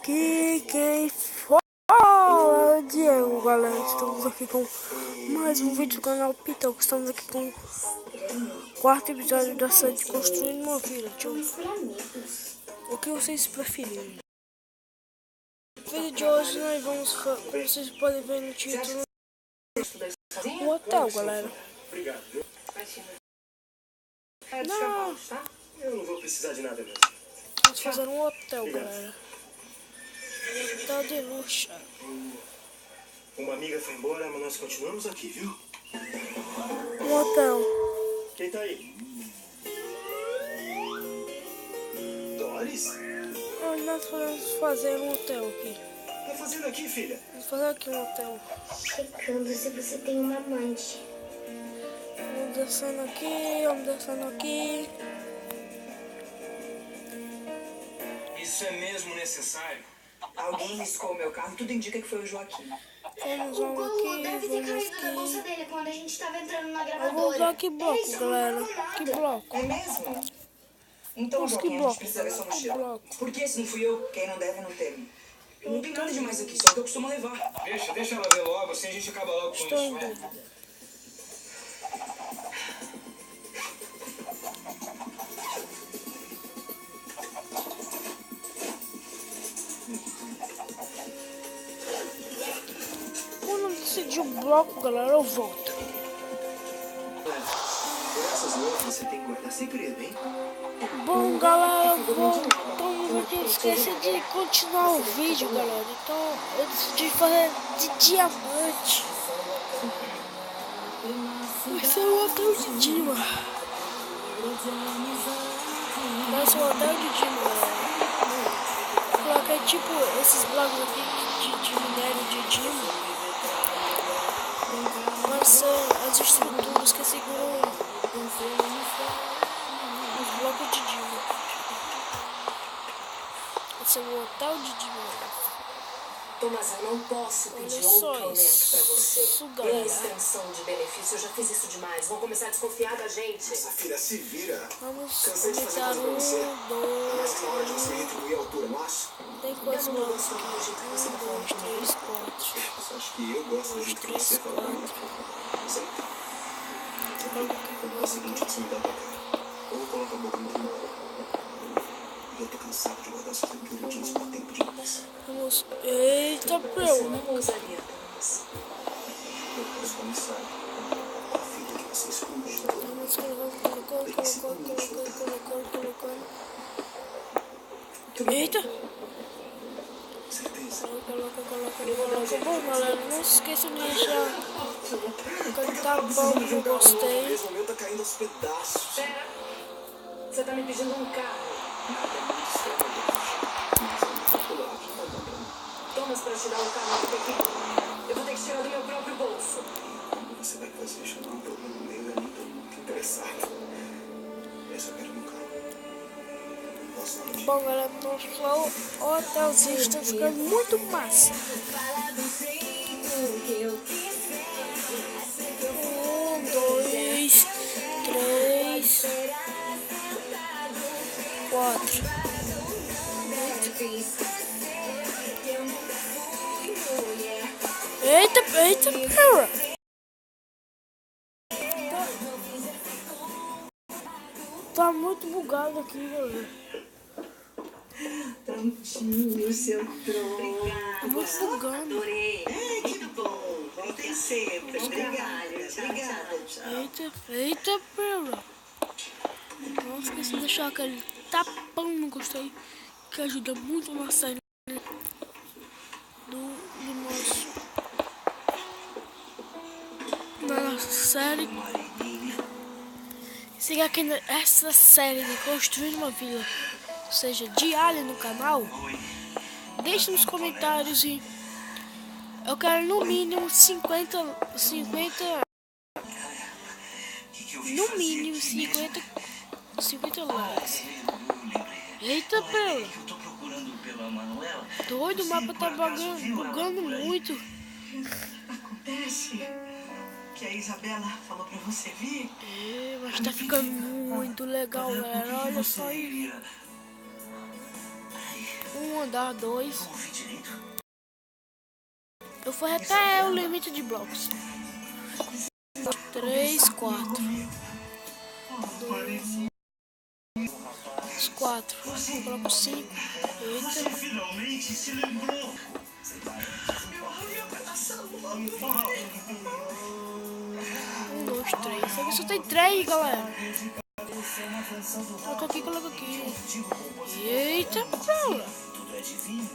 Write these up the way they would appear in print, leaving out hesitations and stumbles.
aqui quem fala, Diego, galera. Estamos aqui com mais um vídeo do canal Pitão. Estamos aqui com o quarto episódio da série de Construindo uma Vila. O que vocês preferem? No vídeo de hoje nós vamos, como vocês podem ver no título, um hotel, galera. Não, eu não vou precisar de nada mesmo. vamos fazer um hotel, galera. Hotel de luxo. Uma amiga foi embora, mas nós continuamos aqui, viu? Um hotel. Quem tá aí? Doris? Nós podemos fazer um hotel aqui. O que tá fazendo aqui, filha? Vamos fazer aqui um hotel. Checando se você tem uma amante. Vamos descendo aqui, vamos descendo aqui. Isso é mesmo necessário? Alguém riscou o meu carro, tudo indica que foi o Joaquim. Vamos O Gu aqui, deve ter vamos caído na bolsa aqui. dele quando a gente tava entrando na Eu vou gravadora. usar que bloco, Eles não galera. falaram nada. Que bloco? É mesmo? Então, Mas que Joaquim, a bloco, gente precisa ver sua que mochila. bloco? Por que se não fui eu? Quem não deve, não teme. Não tem nada demais aqui, só que eu costumo levar. Deixa ela ver logo, assim a gente acaba logo com Estou em isso, dúvida. Quando eu decidir o bloco, galera, eu volto. Por essas loucas você tem que guardar segredo, hein? Bom, galera, voltamos aqui. Não esqueci de continuar o vídeo, galera. Então, eu decidi fazer de diamante. Vai ser um hotel de Dima. Vai ser um hotel de Dima, galera. Coloquei tipo esses blocos aqui de minério de Dima. Vai ser as estruturas que seguram os blocos de Dima. Vai ser um hotel de Dima. Thomas, eu não posso pedir Olha só outro aumento isso, pra você. galera. Nem extensão de benefício, eu já fiz isso demais. Vão começar a desconfiar da gente. Essa filha se vira. Vamos Cansei de fazer aumentar coisa pra você. um, dois. Mas na hora de você retribuir a altura, mas Tem quantos blocos aqui? 1, 2, 3, 4. você acha que eu gosto do jeito que você fala? Sei. É o seguinte, você me dá pra cá. Ou eu coloco a boca no teu. Eu tô cansado de guardar essas temperaturas por tempo demais. Vamos. Eita, Você meu. não ousaria, Thomas. Eu posso começar a vida que você esconde. Vamos colocando. Eita. Certeza. Coloca. Bom, galera, não se esqueça de deixar cantar bom, eu gostei. Esse momento tá caindo aos pedaços. Pera, você tá me pedindo um carro. Thomas, pra tirar o carro do pequeno, eu vou ter que tirar do meu próprio bolso. Você vai fazer chamar um problema no meio, eu não tô muito interessado. Eu só quero um carro. Posso não te... Bom, galera, nosso hotelzinho está ficando muito massa. 1, 2, 3, 4. Eita, pera. Tá muito bugado aqui, galera. Prontinho, seu trono. Tá muito bugado. Que bom. Voltem sempre. Obrigada. Eita, pera. Não esqueci de deixar aquele tapão no gostei, que ajuda muito na série da nossa série. Siga aqui essa série de Construir uma Vila, ou seja, diária no canal. Deixe nos comentários e eu quero no mínimo 50 no mínimo 50 likes. Eita, pera. Doido, o mapa tá bugando muito. Acontece que a Isabela falou pra você vir. Mas tá ficando muito legal, galera. Olha só isso. um andar, 2. Eu fui até o limite de blocos. 3, 4. 4. Bloco 5. Eita. Finalmente se lembrou. 1, 2, 3. Aqui só tem 3, galera. Coloca aqui, coloca aqui. Eita, porra. Tudo é divino.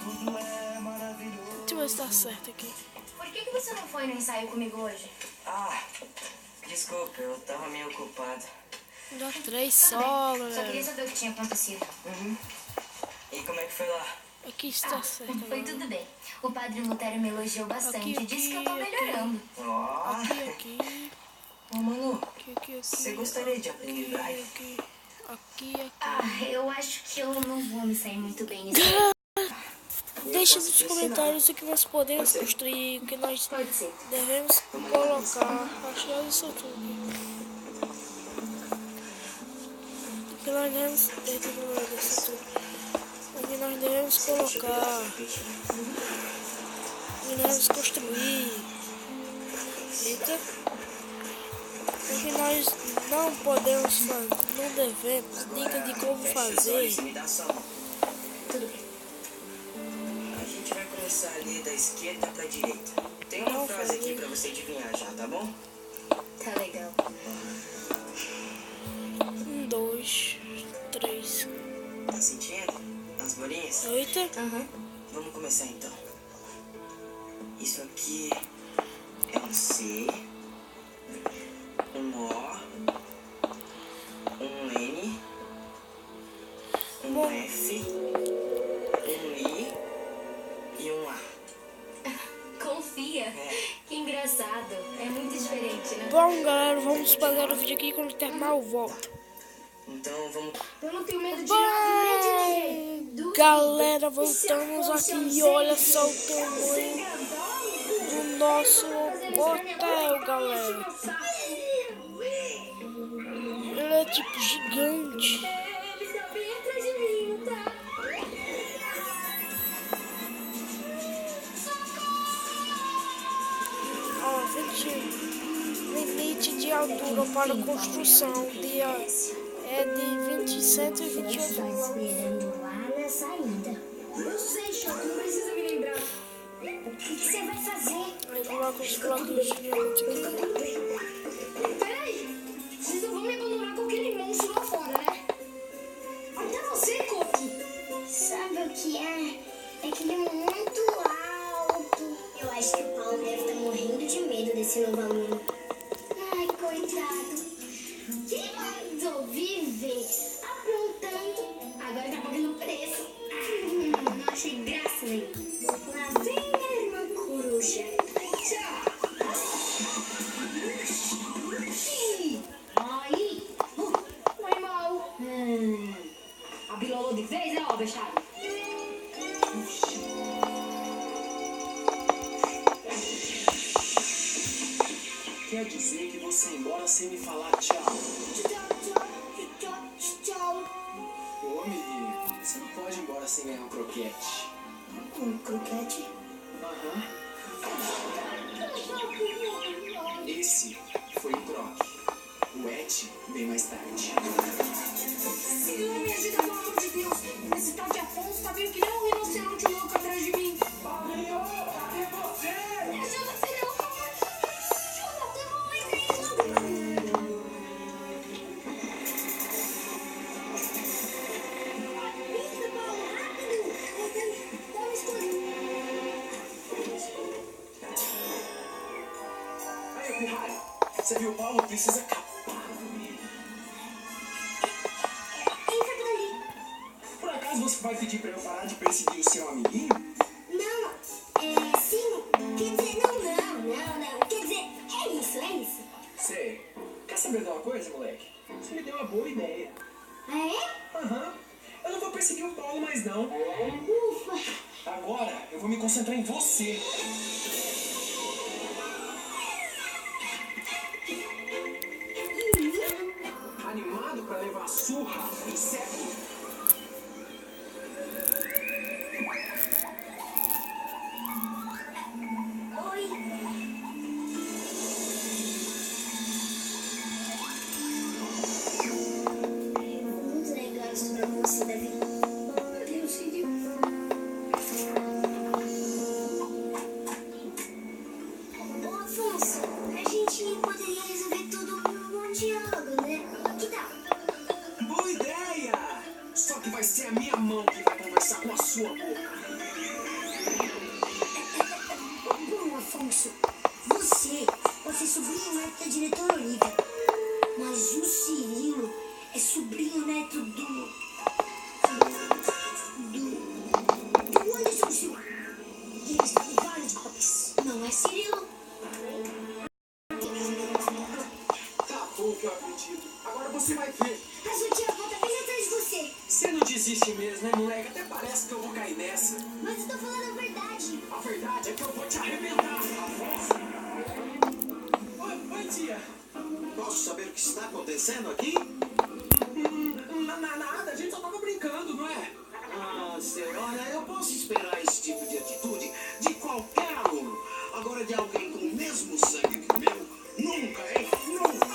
Tudo é maravilhoso. Deixa eu ver se tá certo aqui. Por que você não foi no ensaio comigo hoje? Ah, desculpa, eu tava meio ocupado. Dá 3 só, Só queria galera. saber o que tinha acontecido. E como é que foi lá? Aqui está certo, Foi galera. tudo bem. O padre Lutero me elogiou bastante. Aqui, Disse que eu tô aqui, melhorando. Ó, Aqui. ô Manu, Aqui. você gostaria de aprender braille? Aqui. Ah, eu acho que eu não vou me sair muito bem nisso. Deixa posso nos te comentários o que nós podemos construir, o que nós Pode ser. devemos colocar. Acho que isso tudo. O que nós devemos. O que nós devemos colocar. O que nós devemos construir. Eita. O que nós não podemos fazer, não devemos. Dica de como fazer. Me dá só mão. Tudo bem. A gente vai começar ali da esquerda pra direita. Tem uma frase aqui pra você adivinhar já, tá bom? Tá legal. 1, 2, 3. Tá sentindo? As bolinhas? Eita. Aham. Vamos começar então. Isso aqui é um C, um O, um N, um F, um I e um A. Confia. Que engraçado. É muito diferente, né? Bom, galera, vamos parar o vídeo aqui. Quando terminar eu volto. Então vamos. Eu não tenho medo de nada, né, Bom, galera, voltamos aqui e olha só o tamanho do nosso hotel, galera. Ele é tipo gigante. Ele está bem atrás de mim, tá? Ó, limite de altura para construção é de 128 esperando lá na saída. Eu sei, Choco, não precisa me lembrar. O que você vai fazer? Aí coloca os bloquinhos gigantes aqui. Peraí, vocês não vão me abandonar com aquele monstro lá fora, né? Até você, Coque. Sabe o que é? É que ele é muito alto. Eu acho que o Paulo deve estar morrendo de medo desse novo aluno. Ai, coitado. Quem mandou viver aprontando? Agora tá pagando preço. Não achei graça nenhuma. Lá vem a irmã coruja. Aí, foi mal. A bilolou de vez, né, ó, vexado? Quer dizer que você ia embora sem me falar tchau? Tchau. Ô, menino, você não pode ir embora sem ganhar um croquete. Um croquete? Aham. Esse foi o Brock. O Ed vem mais tarde. Segura minha vida, pelo amor de Deus. Esse tal de Afonso tá vindo que nem um rinoceronte louco atrás de mim. Fabinho, cadê você? Me ajuda, filhão. Aí, pirralho, você viu o Paulo? Precisa capar nele. Entra por ali. Por acaso você vai pedir pra eu parar de perseguir o seu amiguinho? Não, sim. Quer dizer, não. Quer dizer, é isso. Sei. Quer saber de uma coisa, moleque? Você me deu uma boa ideia. Ah, é? Aham. Eu não vou perseguir o Paulo mais não. Ufa. Agora eu vou me concentrar em você. Animado pra levar surra, inseto? sua boca. Bom, Afonso, você pode ser sobrinho neto da diretora Olivia, mas o Cirilo é sobrinho neto do Anderson Silva. E ele está com vários golpes. Não é Cirilo? Tá bom que eu acredito. Agora você vai ver. A sua tia volta bem atrás de você. Você não desiste mesmo, né, moleque? Até parece que eu vou cair nessa. Mas eu tô falando a verdade. A verdade é que eu vou te arrebentar. Oi, tia. Posso saber o que está acontecendo aqui? Nada, a gente só tava brincando, não é? Ah, senhora, eu posso esperar esse tipo de atitude de qualquer aluno. Agora, de alguém com o mesmo sangue que o meu, nunca, hein? Nunca!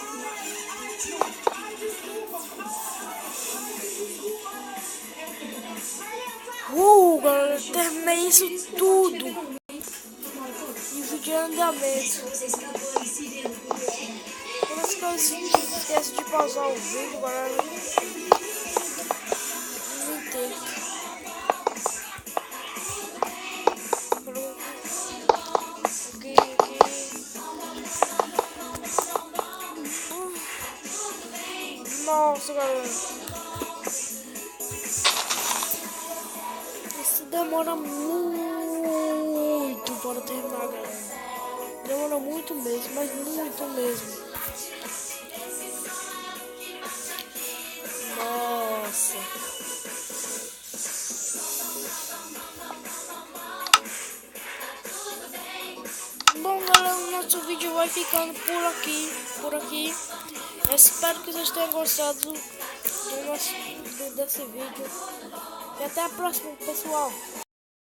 Galera, terminei isso tudo. E o vídeo é andamento. Todas as coisas esquece de pausar o vídeo, galera. Não entendo. Nossa, galera. Isso demora muito para terminar, galera. Demora muito mesmo, mas muito mesmo. Nossa. Bom, galera, o nosso vídeo vai ficando por aqui. Eu espero que vocês tenham gostado desse vídeo. E até a próxima, pessoal.